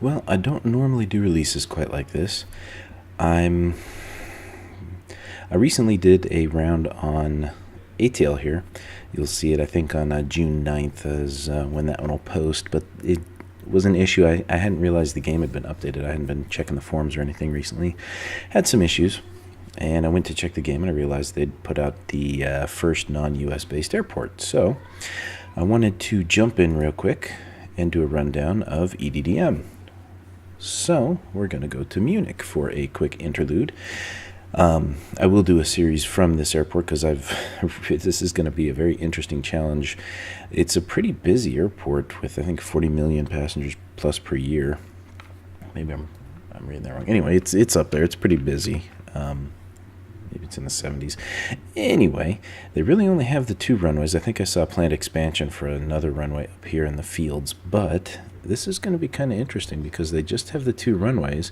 Well, I don't normally do releases quite like this. I recently did a round on KATL here. You'll see it, I think, on June 9th is when that one will post, but it was an issue. I hadn't realized the game had been updated. I hadn't been checking the forums or anything recently. Had some issues, and I went to check the game, and I realized they'd put out the first non-US based airport. So I wanted to jump in real quick and do a rundown of EDDM. So we're going to go to Munich for a quick interlude. I will do a series from this airport because this is going to be a very interesting challenge. It's a pretty busy airport with, I think, 40 million passengers plus per year. Maybe I'm reading that wrong. Anyway, it's up there. It's pretty busy. Maybe it's in the 70s. Anyway, they really only have the 2 runways. I think I saw planned expansion for another runway up here in the fields, but this is going to be kind of interesting because they just have the 2 runways,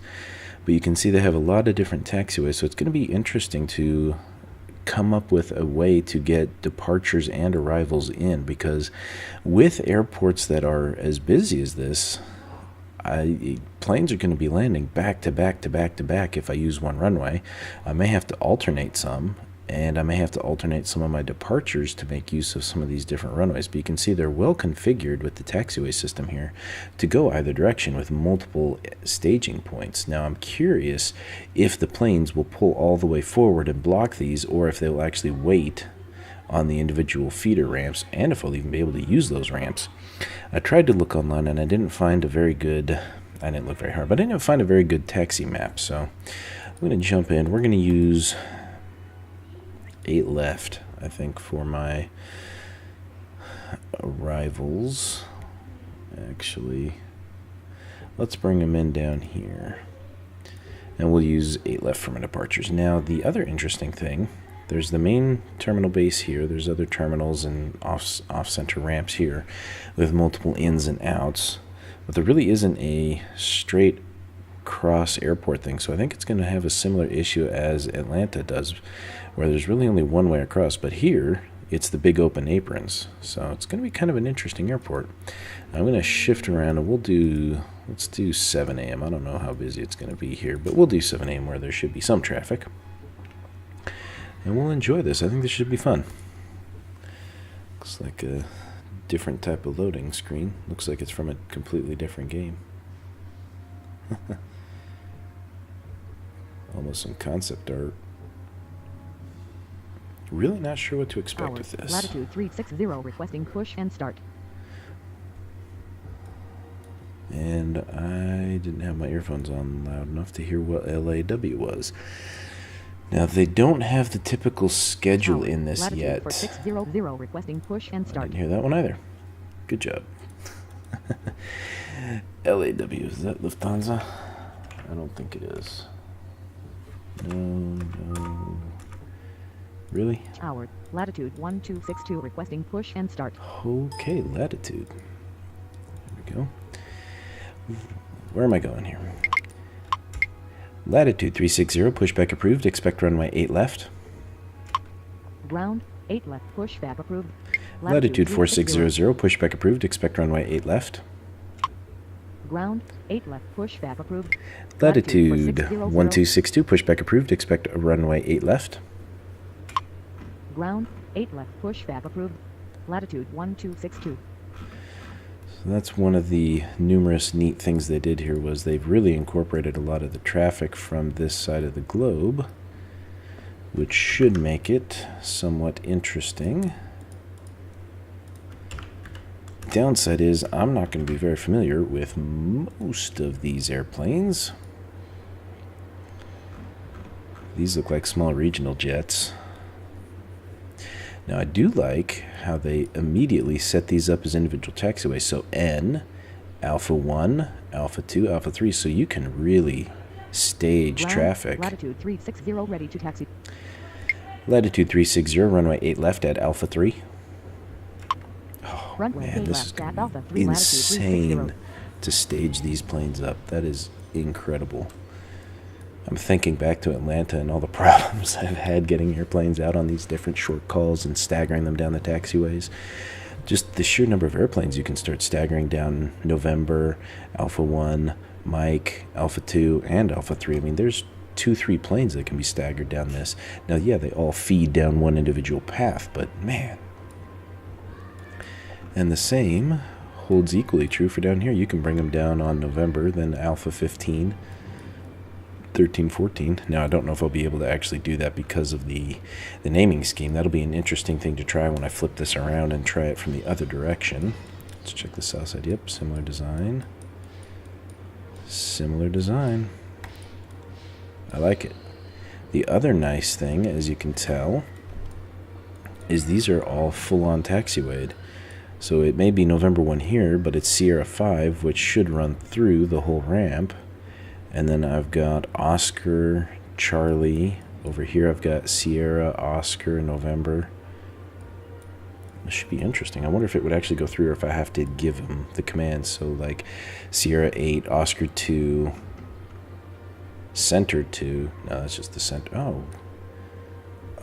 but you can see they have a lot of different taxiways, so it's going to be interesting to come up with a way to get departures and arrivals in, because with airports that are as busy as this, planes are going to be landing back to back to back to back if I use one runway. I may have to alternate some, and I may have to alternate some of my departures to make use of some of these different runways. But you can see they're well configured with the taxiway system here to go either direction with multiple staging points. Now I'm curious if the planes will pull all the way forward and block these, or if they'll actually wait on the individual feeder ramps, and if I'll even be able to use those ramps. I tried to look online and I didn't find a very good, I didn't look very hard, but I didn't find a very good taxi map. So I'm going to jump in. We're going to use 8 left, I think, for my arrivals. Actually, let's bring them in down here. And we'll use 8 left for my departures. Now, the other interesting thing, there's the main terminal base here. There's other terminals and off-center ramps here with multiple ins and outs. But there really isn't a straight cross airport thing. So I think it's going to have a similar issue as Atlanta does, where there's really only one way across. But here, it's the big open aprons. So it's going to be kind of an interesting airport. I'm going to shift around and let's do 7 a.m. I don't know how busy it's going to be here, but we'll do 7 a.m. where there should be some traffic. And we'll enjoy this. I think this should be fun. Looks like a different type of loading screen. Looks like it's from a completely different game. Almost some concept art. Really not sure what to expect with this. Latitude 360 requesting push and start. And I didn't have my earphones on loud enough to hear what LAW was. Now, they don't have the typical schedule in this Latitude yet. 4600 requesting push and I start. didn't hear that one either. Good job. LAW, is that Lufthansa? I don't think it is. No. Really? Hour. Latitude 1262 requesting push and start. Okay, latitude. There we go. Where am I going here? Latitude 360, pushback approved. Expect runway 8 left. Ground 8 left, pushback approved. Latitude 4600, pushback approved. Expect runway 8 left. Ground 8 left, pushback approved. Latitude 1262, pushback approved. Expect runway 8 left. Ground 8 left, pushback approved. Latitude 1262. So that's one of the numerous neat things they did here, was they've really incorporated a lot of the traffic from this side of the globe, which should make it somewhat interesting. Downside is I'm not going to be very familiar with most of these airplanes. These look like small regional jets. Now I do like how they immediately set these up as individual taxiways. So N, Alpha 1, Alpha 2, Alpha 3, so you can really stage traffic. Latitude 360 ready to taxi. Latitude 360, runway 8 left at Alpha 3. Oh, Runway man, 8 this left is going at to Alpha be 3, latitude insane 360. to stage these planes up. That is incredible. I'm thinking back to Atlanta and all the problems I've had getting airplanes out on these different short calls and staggering them down the taxiways. Just the sheer number of airplanes you can start staggering down: November, Alpha 1, Mike, Alpha 2, and Alpha 3. I mean, there's 2-3 planes that can be staggered down this. Now, yeah, they all feed down one individual path, but man. And the same holds equally true for down here. You can bring them down on November, then Alpha 15, 13, 14. Now, I don't know if I'll be able to actually do that because of the naming scheme. That'll be an interesting thing to try when I flip this around and try it from the other direction. Let's check the south side. Yep, similar design. Similar design. I like it. The other nice thing, as you can tell, is these are all full-on taxiwayed. So it may be November 1 here, but it's Sierra 5, which should run through the whole ramp. And then I've got Oscar, Charlie. Over here I've got Sierra, Oscar, November. This should be interesting. I wonder if it would actually go through or if I have to give them the commands. So like Sierra 8, Oscar 2, Center 2. No, that's just the center. Oh.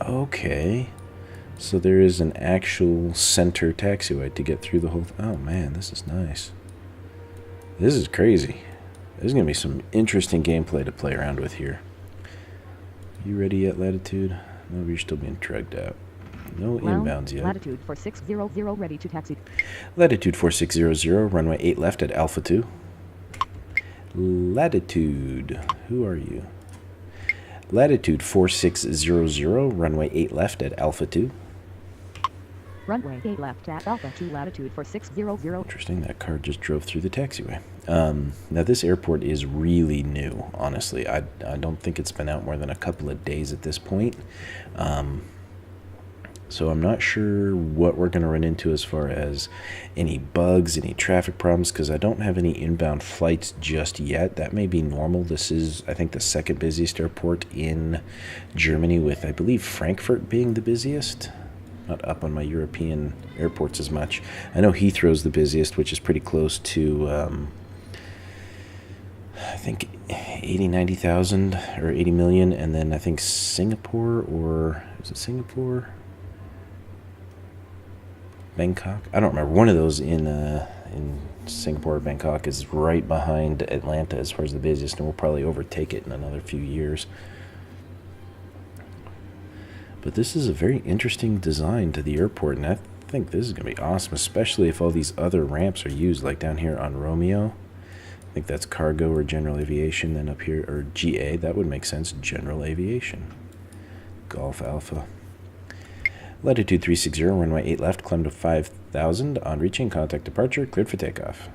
Okay. So there is an actual center taxiway to get through the whole... Oh man, this is nice. This is crazy. There's going to be some interesting gameplay to play around with here. You ready yet, Latitude? No, you're still being dragged out. No inbounds yet. Latitude 4600 ready to taxi. Latitude 4600, runway 8 left at Alpha 2. Latitude, who are you? Latitude 4600, runway 8 left at Alpha 2. Runway 8 left at Alpha 2, latitude 4600. Interesting, that car just drove through the taxiway. Now this airport is really new, honestly. I don't think it's been out more than a couple of days at this point. So I'm not sure what we're going to run into as far as any bugs, any traffic problems, because I don't have any inbound flights just yet. That may be normal. This is, I think, the second busiest airport in Germany, with, I believe, Frankfurt being the busiest. Not up on my European airports as much. I know Heathrow's the busiest, which is pretty close to, I think, 80, 90,000 or 80 million. And then I think Singapore, or is it Singapore? Bangkok? I don't remember. One of those in Singapore or Bangkok is right behind Atlanta as far as the busiest, and we'll probably overtake it in another few years. But this is a very interesting design to the airport, and I think this is going to be awesome, especially if all these other ramps are used, like down here on Romeo. I think that's cargo or general aviation. Then up here, or GA, that would make sense, general aviation. Golf Alpha. Latitude 360, runway 8 left, climb to 5,000. On reaching, contact departure, cleared for takeoff.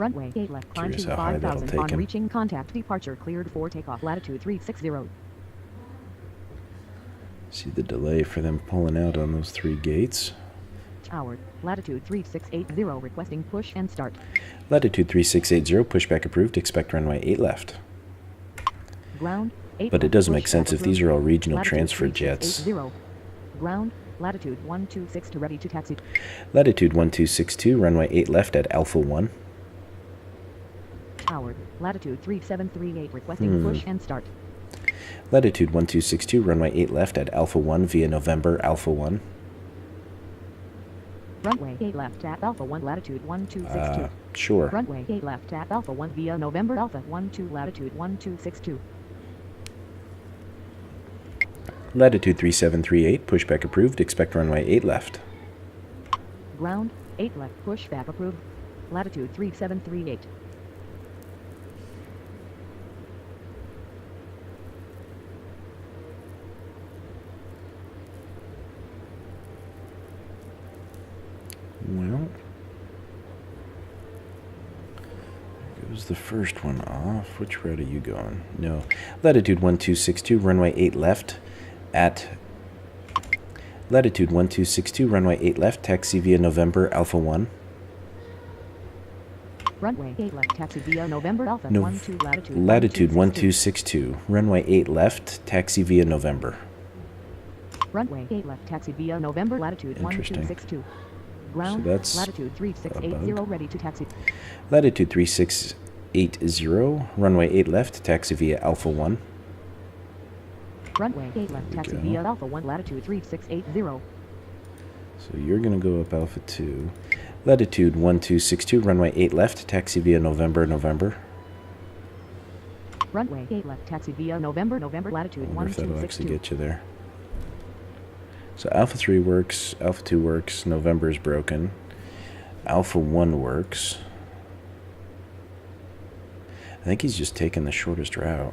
Runway 8 left, climb Curious to how high that'll 5,000. take On him. reaching, contact departure, cleared for takeoff. Latitude 360. See the delay for them pulling out on those 3 gates. Tower, latitude 3680, requesting push and start. Latitude 3680, pushback approved, expect runway 8 left. Ground, 8 But it left, doesn't make pushback sense if these are all approved. regional Latitude transfer jets. 3680. Ground, latitude 1262, ready to taxi. Latitude 1262, runway 8 left at Alpha 1. Tower, latitude 3738, requesting push and start. Latitude 1262, runway 8 left at Alpha 1 via November Alpha 1. Runway 8 left at Alpha 1, latitude 1262. Sure. Runway 8 left at Alpha 1 via November Alpha 12, latitude 1262. Latitude 3738, pushback approved, expect runway 8 left. Ground, 8 left, pushback approved. Latitude 3738. Well, there goes the first one off. Which route are you going? No. Latitude 1262, runway 8 left at... Latitude 1262, runway 8 left, taxi via November Alpha 1. Runway 8 left, taxi via November Alpha 12, latitude Latitude 1262. 1262, runway 8 left, taxi via November. Runway 8 left, taxi via November, latitude Interesting. 1262. Ground, So that's latitude 3680, ready to taxi. Latitude 3680, runway 8 left, taxi via Alpha 1. Runway 8 left, taxi go. via Alpha 1, latitude 3680. So you're going to go up Alpha 2. Latitude 1262, runway 8 left, taxi via November. Runway 8 left, taxi via November, latitude I wonder if that'll actually 1262. get you there. So Alpha 3 works, Alpha 2 works, November's broken. Alpha 1 works. I think he's just taking the shortest route.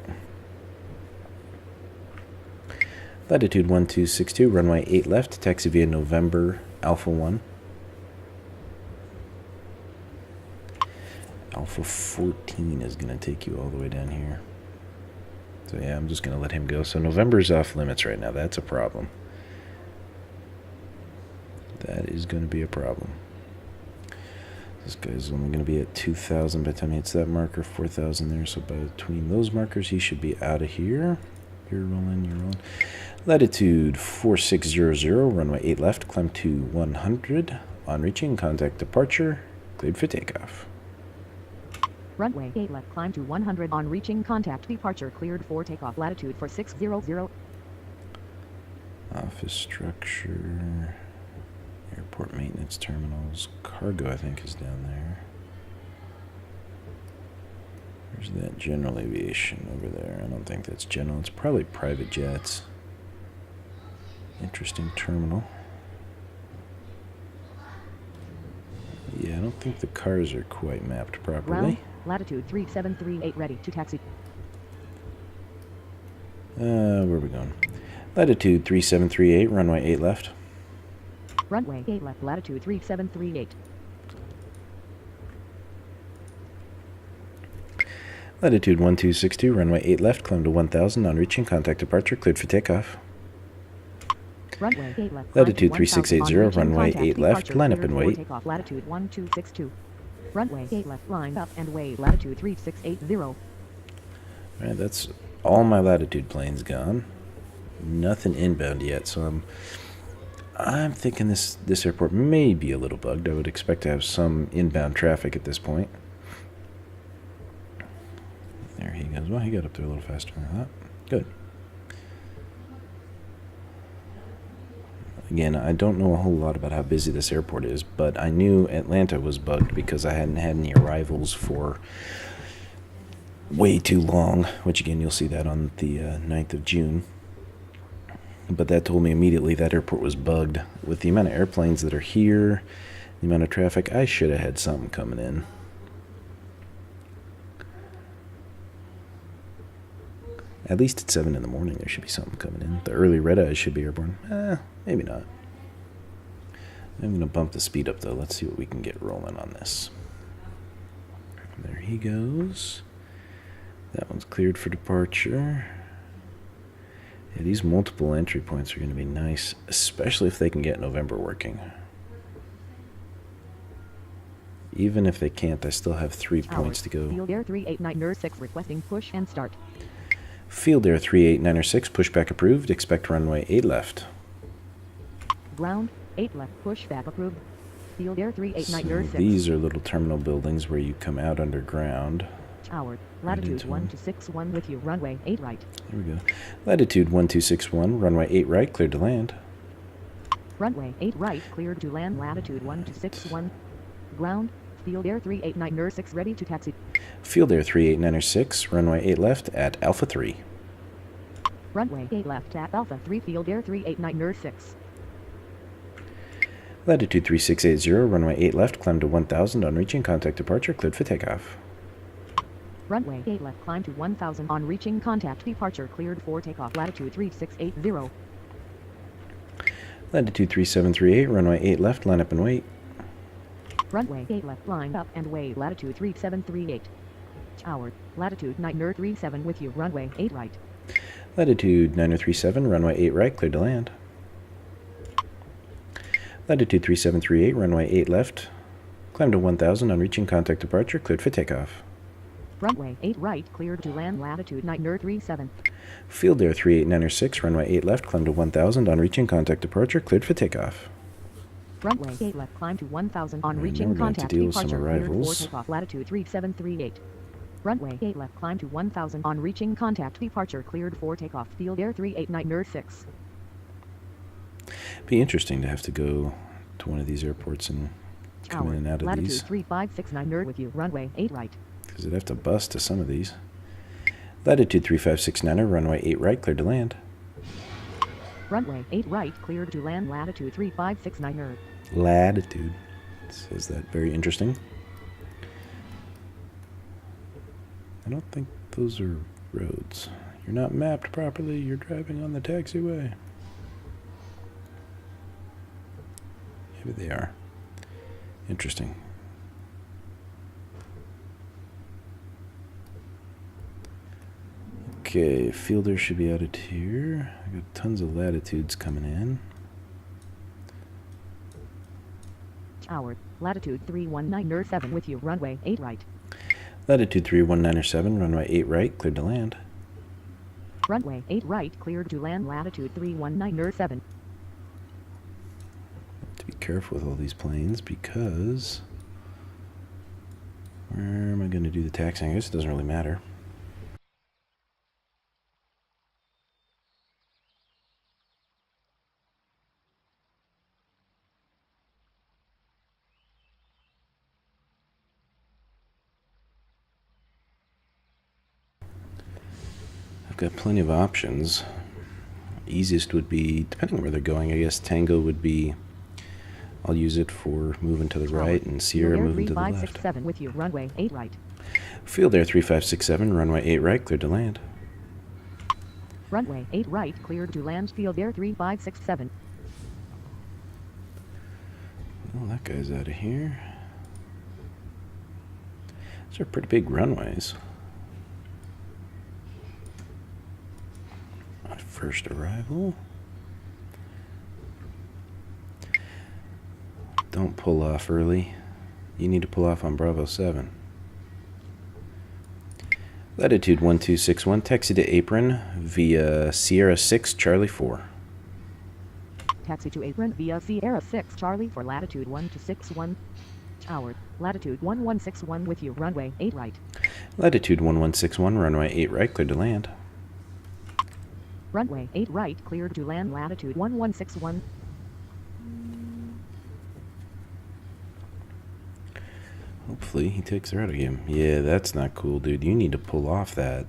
Latitude 1262, runway 8 left, taxi via November, Alpha 1. Alpha 14 is going to take you all the way down here. So yeah, I'm just going to let him go. So November's off limits right now. That's a problem. That is going to be a problem. This guy's only going to be at 2,000 by the time he hits that marker, 4,000 there. So between those markers, he should be out of here. You're rolling, you're rolling. Latitude 4600, runway 8 left, climb to 100. On reaching, contact departure, cleared for takeoff. Runway 8 left, climb to 100. On reaching, contact departure, cleared for takeoff. Latitude 4600. Office structure, airport maintenance terminals, cargo I think is down there. There's that general aviation over there. I don't think that's general. It's probably private jets. Interesting terminal. Yeah, I don't think the cars are quite mapped properly. Ground, latitude 3738, ready to taxi. Where are we going? Latitude 3738, runway 8 left. Runway 8 left, latitude 3738. Latitude 1262, runway 8 left, climb to 1000. On reaching, contact departure, cleared for takeoff. Runway 8 left. Latitude 3680, runway 8 left, line up and wait. Takeoff, latitude 1262. Runway 8 left, line up and wait, latitude 3680. Alright, that's all my latitude planes gone. Nothing inbound yet, so I'm thinking this airport may be a little bugged. I would expect to have some inbound traffic at this point. There he goes. Well, he got up there a little faster than I thought. Good. Again, I don't know a whole lot about how busy this airport is, but I knew Atlanta was bugged because I hadn't had any arrivals for way too long, which again, you'll see that on the 9th of June. But that told me immediately that airport was bugged. With the amount of airplanes that are here, the amount of traffic, I should have had something coming in. At least at 7 in the morning, there should be something coming in. The early red eyes should be airborne. Maybe not. I'm going to bump the speed up, though. Let's see what we can get rolling on this. There he goes. That one's cleared for departure. Yeah, these multiple entry points are going to be nice, especially if they can get November working. Even if they can't, I still have 3 points to go. Field Air 38906 requesting push and start. Field Air 38906, pushback approved. Expect runway 8 left. Ground, 8 left, pushback approved. Field Air 38906. So these are little terminal buildings where you come out underground. Tower, latitude 1261 with you, runway 8 right. Here we go. Latitude 1261, runway 8 right, cleared to land. Runway 8 right, cleared to land, latitude 1261. Ground, Field Air 38906 ready to taxi. Field Air 38906, runway 8 left at Alpha 3. Runway 8 left at Alpha 3, Field Air 38906. Latitude 3680, runway 8 left, climb to 1000. On reaching, contact departure, cleared for takeoff. Runway 8 left, climb to 1000. On reaching, contact departure, cleared for takeoff. Latitude 3680. Latitude 3738, runway 8 left, line up and wait. Runway 8 left, line up and wait, latitude 3738. Tower, latitude 9037 with you, runway 8 right. Latitude 9037, runway 8 right, cleared to land. Latitude 3738, runway 8 left, climb to 1000. On reaching, contact departure, cleared for takeoff. Runway 8 right, cleared to land, latitude 9037. Field Air 38906, runway 8 left, climb to 1000. On reaching, contact departure, cleared for takeoff. Runway 8 left, climb to 1000. On Now reaching, we're going to contact deal with some departure, cleared for arrivals. takeoff. Latitude 3738. Runway 8 left, climb to 1000. On reaching, contact departure, cleared for takeoff. Field Air 38906. Be interesting to have to go to one of these airports and come in and out of latitude these. 3569 with you, runway 8 right. Because I'd have to bus to some of these. Latitude 3569er, runway 8 right, cleared to land. Runway 8 right, cleared to land. Latitude 3569er. Latitude. Says that. Very interesting. I don't think those are roads. You're not mapped properly. You're driving on the taxiway. Maybe they are. Interesting. Okay, fielder should be added here. I got tons of latitudes coming in. Tower, latitude 319er7 with you, runway 8 right. Latitude 319er7, runway 8 right, cleared to land. Runway 8 right, cleared to land. Latitude 319er7. To be careful with all these planes because where am I going to do the taxiing? I guess it doesn't really matter. I've got plenty of options. Easiest would be, depending on where they're going, I guess Tango would be, I'll use it for moving to the right and Sierra moving to the left. 3567 with you, runway 8 right. Field Air 3567, runway 8 right, cleared to land. Runway 8 right, cleared to land. Field Air 3567. Well, that guy's out of here. These are pretty big runways. My first arrival. Don't pull off early. You need to pull off on Bravo 7. Latitude 1261, taxi to apron via Sierra 6, Charlie 4. Taxi to apron via Sierra 6 Charlie for latitude 1261. Tower, latitude 1161 with you, runway 8 right. Latitude 1161, runway 8 right, cleared to land. Runway 8 right, cleared to land. Latitude 1161. Hopefully he takes her out of him. Yeah, that's not cool, dude. You need to pull off that.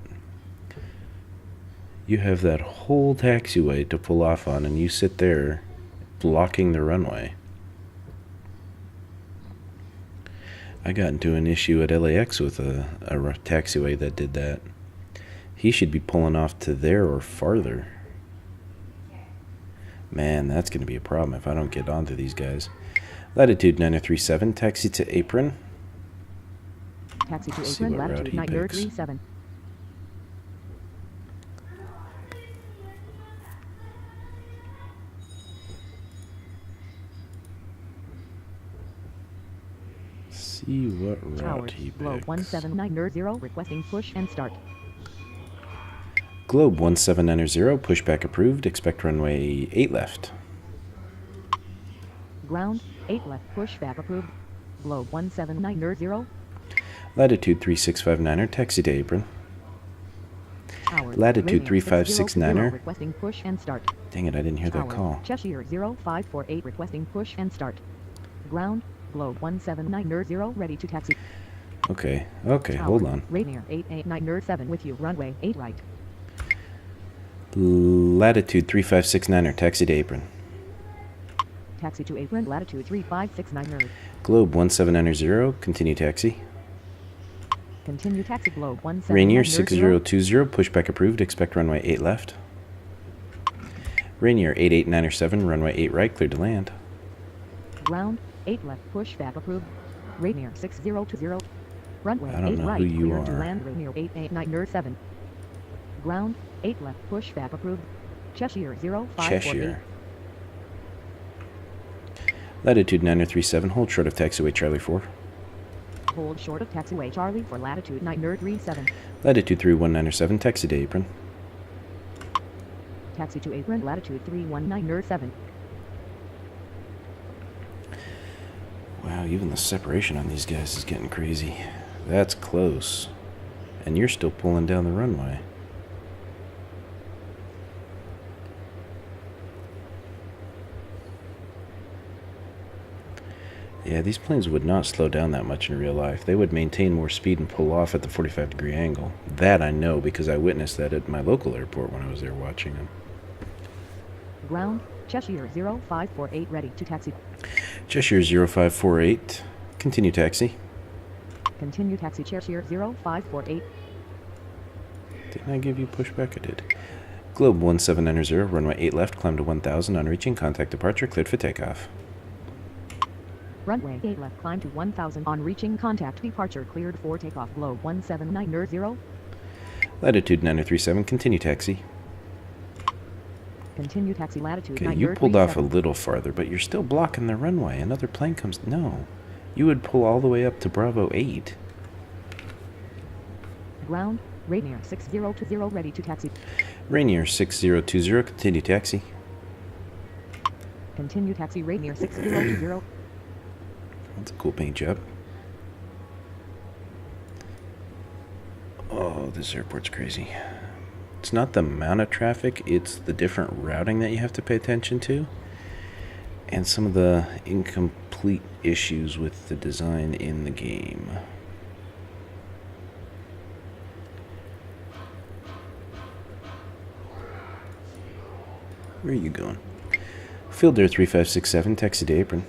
You have that whole taxiway to pull off on, and you sit there blocking the runway. I got into an issue at LAX with a taxiway that did that. He should be pulling off to there or farther. Man, that's going to be a problem if I don't get onto these guys. Latitude 9037, taxi to apron. Taxi to apron, latitude 9037. See what route he picks. Globe 17990, requesting push and start. Globe 17990, pushback approved. Expect runway 8 left. Ground 8 left, pushback approved. Globe 17990. Latitude 3659er, taxi to apron. Tower, Latitude radius 3569er. requesting push and start. Dang it, I didn't hear that call. Cheshire 0548 requesting push and start. Ground, Globe 17990, ready to taxi. Okay, Tower, hold on. Rainier 88907 with you, runway 8 right. Latitude 3569er, taxi to apron. Taxi to apron, latitude 3569er. Globe 1790, continue taxi. Continue taxi, Globe 17990. Rainier 6020, pushback approved. Expect runway 8 left. Rainier 8897, runway 8 right, cleared to land. Ground 8 left, pushback approved. Rainier 6020. Runway I don't 8 know right, who you cleared to are. land. Rainier 88907. Ground 8 left, pushback approved. Cheshire 0548. Cheshire. Latitude 9037, hold short of taxiway Charlie 4. Hold short of taxiway Charlie for latitude 9037. Latitude 3197, taxi to apron. Taxi to apron, latitude 31907. Wow, even the separation on these guys is getting crazy. That's close. And you're still pulling down the runway. Yeah, these planes would not slow down that much in real life. They would maintain more speed and pull off at the 45-degree angle. That I know because I witnessed that at my local airport when I was there watching them. Ground, Cheshire 0548 ready to taxi. Cheshire 0548, continue taxi. Continue taxi Cheshire 0548. Didn't I give you pushback? I did. Globe 1790, runway 8 left, climb to 1000, on reaching, contact departure, cleared for takeoff. Runway 8 left, climb to 1000, on reaching, contact departure, cleared for takeoff, Globe 1790. Latitude 9037, continue taxi. Continue taxi latitude. Okay, you pulled off a little farther, but you're still blocking the runway. Another plane comes. No. You would pull all the way up to Bravo 8. Ground, Rainier 6020 ready to taxi. Rainier 6020, continue taxi. Continue taxi Rainier 6020. That's a cool paint job. Oh, this airport's crazy. It's not the amount of traffic, it's the different routing that you have to pay attention to. And some of the incomplete issues with the design in the game. Where are you going? Field Air 3567, taxi to apron.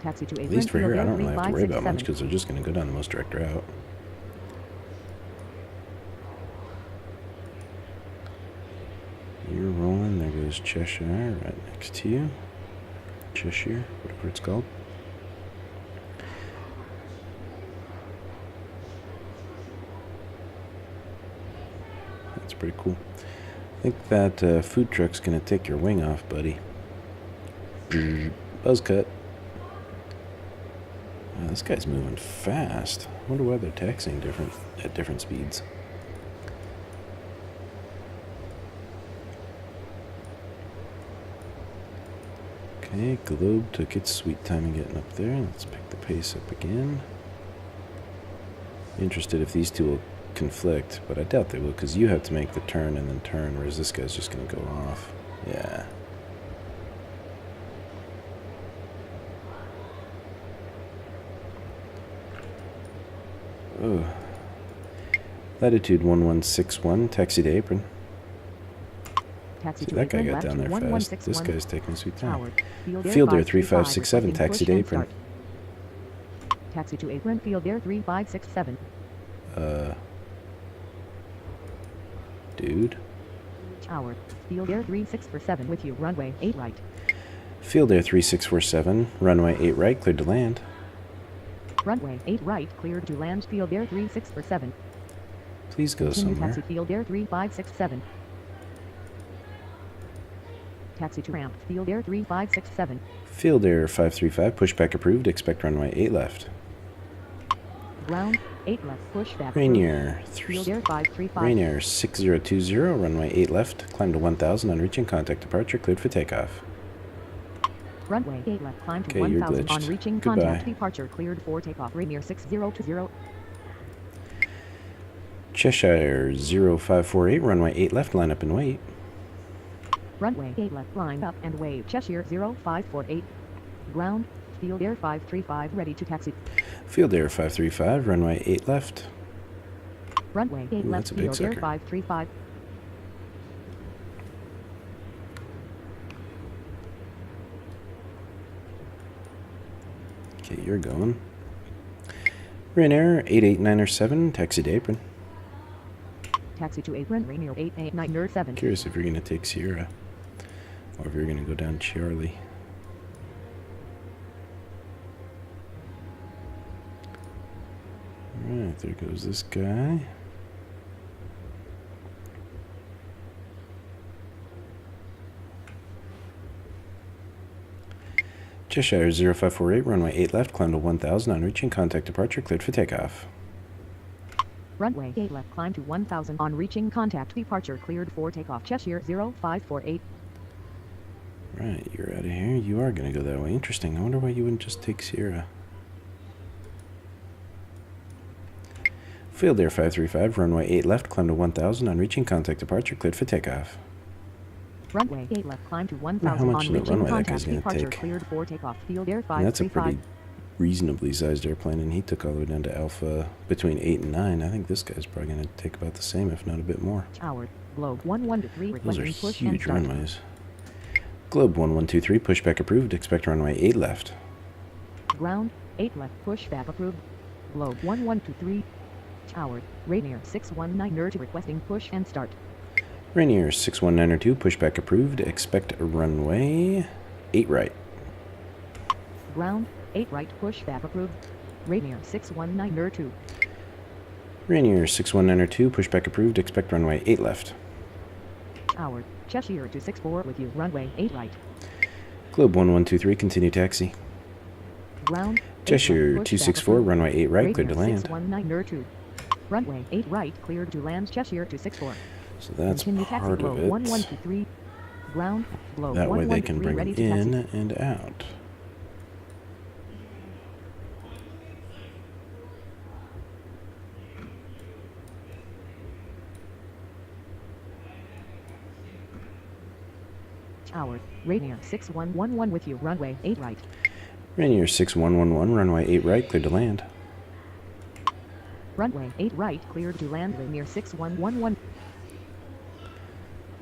Taxi to apron. At least for here, I don't really have to worry about much because they're just going to go down the most direct route. You're rolling. There goes Cheshire right next to you. Cheshire, whatever it's called. That's pretty cool. I think that food truck's going to take your wing off, buddy. Buzz cut. Wow, this guy's moving fast. I wonder why they're taxiing at different speeds. Okay, Globe took its sweet time in getting up there. Let's pick the pace up again. Interested if these two will conflict, but I doubt they will because you have to make the turn and then turn, whereas this guy's just going to go off. Yeah. Oh. Latitude 1161, taxi to apron. Taxi See, to that guy apron, got down there fast. This 1161. guy's taking a sweet time. Tower. Field Air 3567, taxi to apron. Taxi to apron, Field Air 3567. Dude. Tower. Field Air 3647 with you, runway 8 right. Field Air 3647, runway 8 right, cleared to land. Runway 8 right, cleared to land, Field Air 3647. Please go Continue somewhere. taxi, Field Air 3567. Taxi to ramp, Field Air 3567. Field Air 535, pushback approved, expect runway 8 left. Ground, 8 left, pushback. Rainier, Field Air 535. Rainier 6020, runway 8 left, climb to 1000, on reaching, contact departure, cleared for takeoff. Runway 8 left, climb to Okay, you're 1000, glitched. on reaching, Goodbye. contact departure, cleared for takeoff, Rainier 6020. Cheshire 0548, runway 8 left, line up and wait. Runway 8 left, line up and wave, Cheshire 0548. Ground, Field Air 535, ready to taxi. Field Air 535, runway 8 left. Runway 8 Ooh, left, that's a big Field Air sucker. 535. Okay, you're going. Rainier 8897, taxi to apron. Taxi to apron, Rainier 8897. Curious if you're going to take Sierra or if you're going to go down Charlie. Alright, there goes this guy. Cheshire 0548, runway 8 left, climb to 1000, on reaching, contact departure, cleared for takeoff. Runway 8 left, climb to 1000, on reaching, contact departure, cleared for takeoff, Cheshire 0548. Right, you're out of here. You are going to go that way. Interesting. I wonder why you wouldn't just take Sierra. Field Air 535, runway 8 left, climb to 1000, on reaching, contact departure, cleared for takeoff. Runway 8 left, climb to How 1000 much on of the reaching runway that guy's contact. gonna Departure take? cleared for takeoff. Field air And that's a 535. pretty reasonably sized airplane, and he took all the way down to Alpha between 8 and 9. I think this guy's probably going to take about the same, if not a bit more. Tower, Globe 1123 Those are requesting push and huge start. runways. Globe 1123, pushback approved. Expect runway 8 left. Ground 8 left, pushback approved. Globe 1123. Tower, Rainier 619 requesting push and start. Rainier 61902, pushback approved. Expect runway 8 right. Ground 8 right, pushback approved. Rainier 61902. Rainier 61902, pushback approved. Expect runway 8 left. Tower, Cheshire 264 with you, runway 8 right. Globe 1123, continue taxi. Ground Cheshire 264, runway 8 right, cleared to land. 61902. Runway 8 right, cleared to land. Cheshire 264. So that's Continue taxi, part of Globe it. 1123. Ground, Globe That way they can 1123 bring ready it to taxi. in and out. Tower, Rainier 6111 with you, runway 8 right. Rainier 6111, runway 8 right, cleared to land. Runway 8 right, cleared to land. Rainier 6111.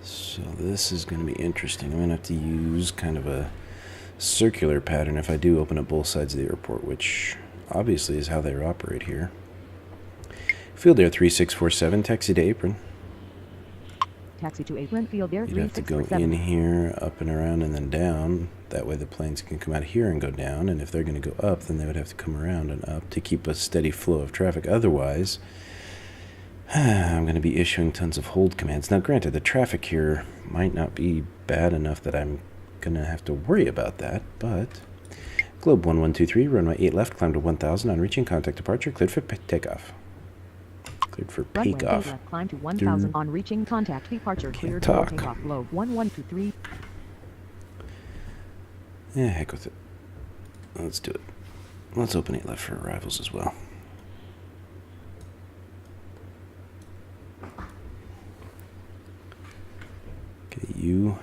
So this is going to be interesting. I'm going to have to use kind of a circular pattern if I do open up both sides of the airport, which obviously is how they operate here. Field Air 3647, taxi to apron. Taxi to apron, Field Air You'd have to go 3647. in here, up and around, and then down. That way the planes can come out of here and go down, and if they're going to go up, then they would have to come around and up to keep a steady flow of traffic. Otherwise, I'm going to be issuing tons of hold commands. Now, granted, the traffic here might not be bad enough that I'm going to have to worry about that, but Globe 1123, runway 8 left, climb to 1000 on reaching contact departure, cleared for takeoff. Cleared for Runway 8 takeoff. left, climb to 1000 on reaching contact. Departure cleared for talk. takeoff. Globe 1123. Yeah, heck with it. Let's do it. Let's open 8 left for arrivals as well. Okay, you.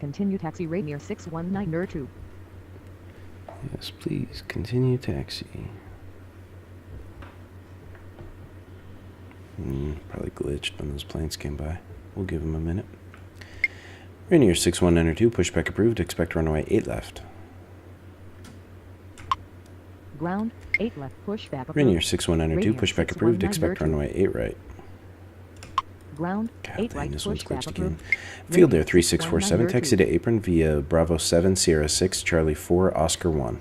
Continue taxi, Rainier 61902. Yes, please. Continue taxi. Probably glitched when those planes came by. We'll give them a minute. Rainier 6192, pushback approved. Expect runway 8 left. Ground 8 left, pushback approved. Rainier 6192, Rainier pushback approved. Expect 61902. runway 8 right. Ground God 8 dang, right, this one's pushback glitched again. approved. Field Air Rainier 3647, taxi 61902. to apron via Bravo 7, Sierra 6, Charlie 4, Oscar 1.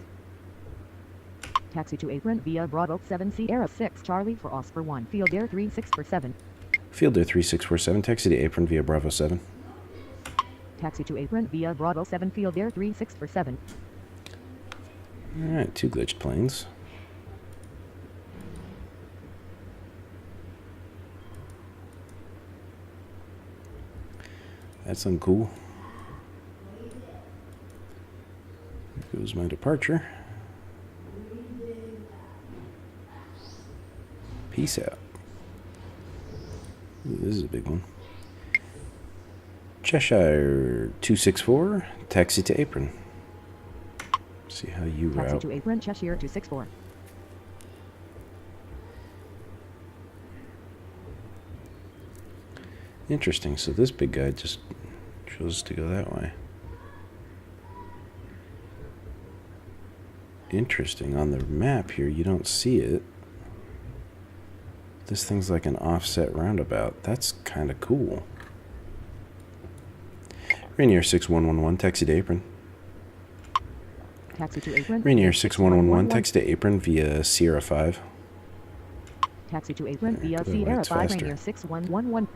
Taxi to apron via Bravo 7 Sierra 6 Charlie for Oscar 1. Field Air 3647. Field Air 3647, taxi to apron via Bravo 7. Taxi to apron via Bravo 7 Field Air 3647. Alright, 2 glitched planes. That's uncool. Here goes my departure. Peace out. Ooh, this is a big one. Cheshire 264, taxi to apron. See how you Taxi route. to apron Cheshire 264. Interesting. So this big guy just chose to go that way. Interesting. On the map here, you don't see it. This thing's like an offset roundabout. That's kind of cool. Rainier 6111, taxi to apron. Taxi to apron. Rainier 6111, taxi to apron via Sierra 5. Taxi to apron There, via go Sierra right 5 faster. Rainier 6111.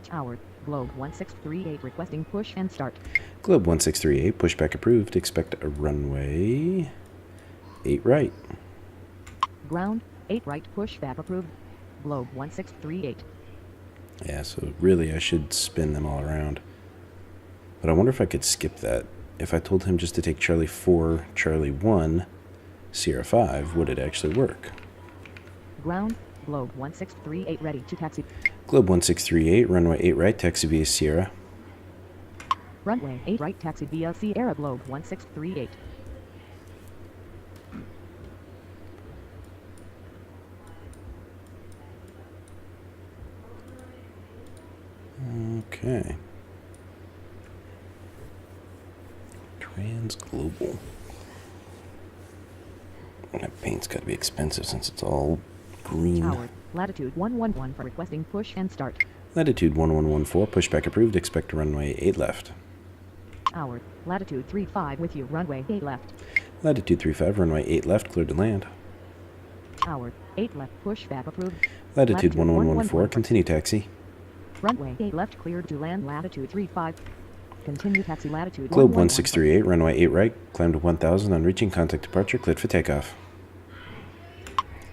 Tower, Globe 1638 requesting push and start. Globe 1638, pushback approved. Expect a runway 8 right. Ground 8 right, pushback approved. Globe 1638. Yeah, so really I should spin them all around. But I wonder if I could skip that. If I told him just to take Charlie 4, Charlie 1, Sierra 5, would it actually work? Ground, Globe 1638 ready to taxi. Globe 1638, runway 8 right, taxi via Sierra. Runway 8 right, taxi via Sierra, Globe 1638. Okay. Trans Global. That paint's got to be expensive since it's all green. Tower, latitude 111 for requesting push and start. Latitude 1114, pushback approved, expect runway 8 left. Tower, latitude 35 with you, runway 8 left. Latitude 35, runway 8 left, cleared to land. Tower, 8 left, pushback approved. Latitude 1114, continue taxi. Runway 8 left, cleared to land, latitude 35. Continue taxi, latitude Globe 111. 1638, runway 8 right, climb to 1000, on reaching contact departure, cleared for takeoff.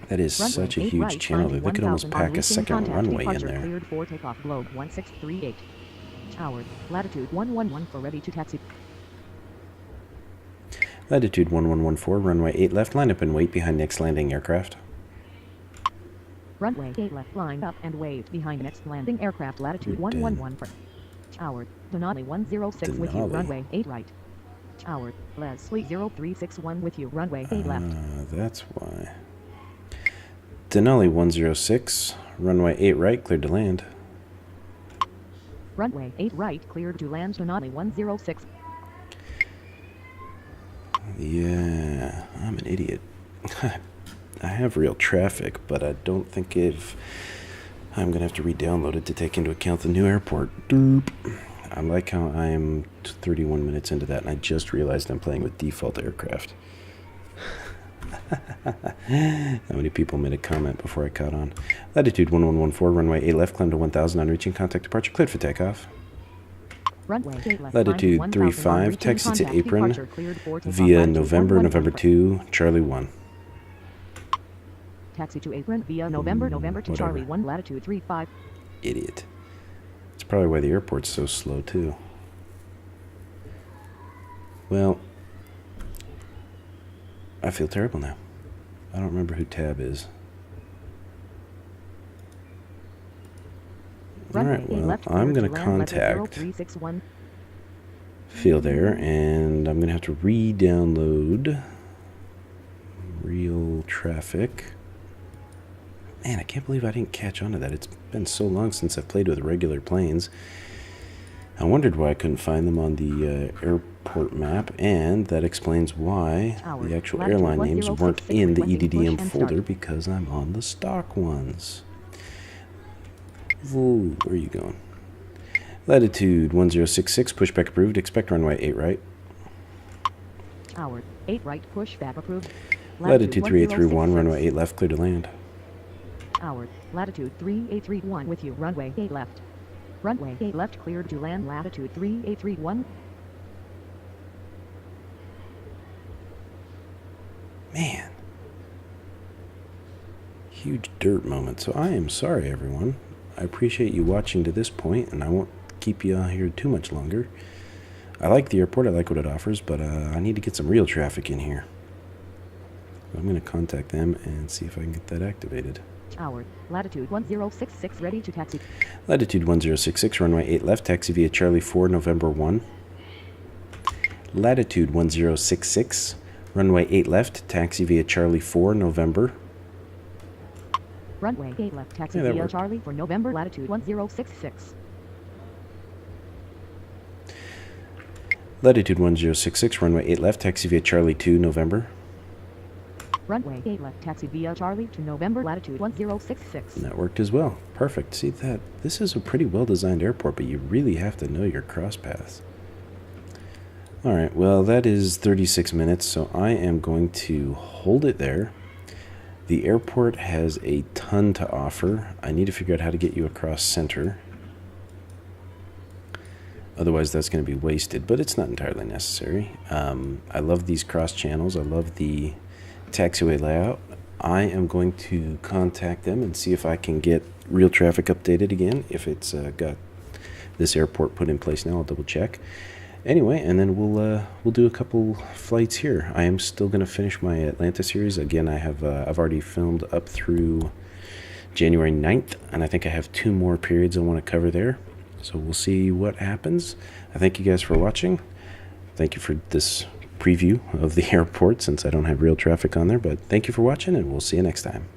That is Runway such a 8 huge right, channel climb that they could almost 1000 pack on a reaching second contact runway in departure, there. Cleared for takeoff, Globe 1638. Tower, latitude 111 for ready to taxi. Latitude 1114, runway 8 left, line up and wait behind next landing aircraft. Runway 8 left, line up and wait behind next landing aircraft, latitude 111 for Tower, Denali 106 with you, Denali. runway 8 right. Tower, Leslie 0361 with you, runway 8 left. That's why. Denali 106, runway 8 right, cleared to land. Runway 8 right, cleared to land, Denali 106. Yeah, I'm an idiot. I have real traffic, but I don't think I'm going to have to re-download it to take into account the new airport. Derp. I like how I'm 31 minutes into that, and I just realized I'm playing with default aircraft. How many people made a comment before I caught on? Latitude 1114, runway 8 left, climb to 1000, on reaching contact departure, cleared for takeoff. Runway 8 left, Latitude climb to 1000 on 35, reaching taxi to contact apron departure, cleared for takeoff, via latitude November, 111 November for 2, Charlie 1. Taxi to apron via November, November to whatever. Charlie 1, latitude 35. Idiot. It's probably why the airport's so slow, too. Well, I feel terrible now. I don't remember who Tab is. Runway Alright, 8 well, left, I'm cleared going to to land, latitude contact 0361. Field Air, and I'm going to have to re-download real traffic. Man, I can't believe I didn't catch on to that. It's been so long since I've played with regular planes. I wondered why I couldn't find them on the airport map, and that explains why the actual airline names weren't in the EDDM folder, because I'm on the stock ones. Ooh, where are you going? Latitude 1066, pushback approved, expect runway 8 right. Tower, 8 right, pushback approved. Latitude 3831, runway 8 left, clear to land. Tower, latitude 3831 with you, runway 8 left. Runway 8 left, cleared to land, latitude 3831. Man. Huge dirt moment. So I am sorry, everyone. I appreciate you watching to this point, and I won't keep you here too much longer. I like the airport. I like what it offers, but I need to get some real traffic in here. I'm going to contact them and see if I can get that activated. Tower, latitude 1066, ready to taxi. Latitude 1066, runway 8 left, taxi via Charlie 4, November 1. Latitude 1066, runway 8 left, taxi via Charlie 4, November. Runway 8 left, taxi Yeah, via worked. Charlie for November, latitude 1066. Latitude 1066, runway 8 left, taxi via Charlie 2, November. Runway 8 left, taxi via Charlie to November, latitude 1066. And that worked as well. Perfect. See that? This is a pretty well-designed airport, but you really have to know your cross paths. Alright, well, that is 36 minutes, so I am going to hold it there. The airport has a ton to offer. I need to figure out how to get you across center. Otherwise, that's going to be wasted, but it's not entirely necessary. I love these cross channels. I love the taxiway layout. I am going to contact them and see if I can get real traffic updated again. If it's got this airport put in place now, I'll double check. Anyway, and then we'll do a couple flights here. I am still going to finish my Atlanta series. Again, I've already filmed up through January 9th, and I think I have 2 more periods I want to cover there. So we'll see what happens. I thank you guys for watching. Thank you for this preview of the airport since I don't have real traffic on there, but thank you for watching, and we'll see you next time.